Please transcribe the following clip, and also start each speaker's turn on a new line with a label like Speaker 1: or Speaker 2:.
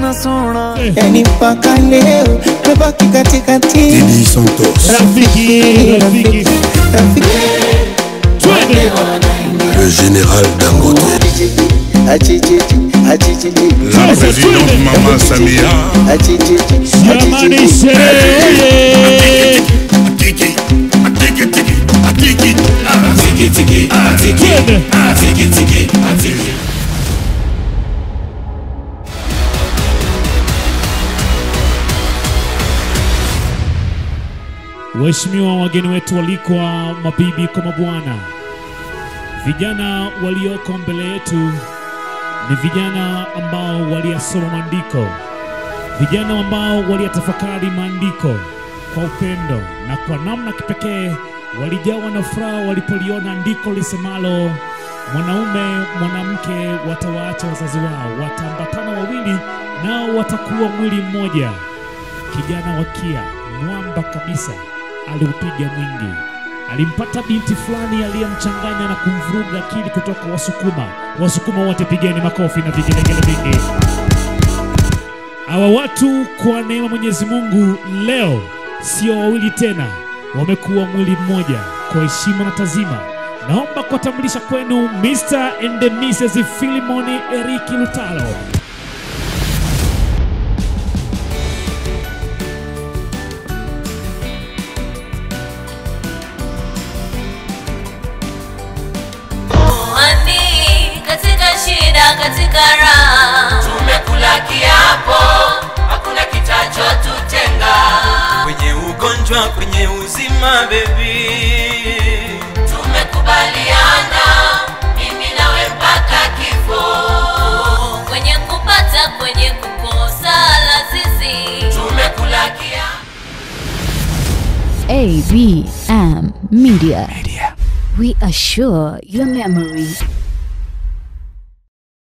Speaker 1: कितना सोना
Speaker 2: yani mpaka leo mebaki katikati.
Speaker 3: Didi Santos
Speaker 4: Rafiki
Speaker 3: le général Dangote, la présidente Maman Samia,
Speaker 4: Yamani Shere Waheshimiwa wageni wetu walikwa, mabibi kwa mabwana, vijana walioko mbele yetu ni vijana ambao waliyasoma maandiko, vijana ambao waliyatafakari maandiko kwa upendo na kwa namna kipekee walijawa na furaha walipoliona andiko lisemalo mwanaume mwanamke watawaacha wazazi wao, wataambatana wawili nao watakuwa mwili mmoja. Kijana wakia mwamba kabisa aliupiga mwingi, alimpata binti fulani aliyemchanganya na kumvuruga akili kutoka Wasukuma wote pigeni makofi na vigelegele vingi. Hawa watu kwa neema Mwenyezi Mungu leo sio wawili tena, wamekuwa mwili mmoja. Kwa heshima na tazima naomba kutambulisha kwenu Mr. and Mrs. Philemon Eric Lutalo.
Speaker 5: Katika raha tumekula kiapo, hakuna kitachotutenga.
Speaker 1: kwenye ugonjwa, kwenye uzima baby,
Speaker 5: tumekubaliana mimi nawe mpaka kifo. Kwenye kupata, kwenye kukosa lazizi tumekula kiapo.
Speaker 6: ABM Media. We assure your memory.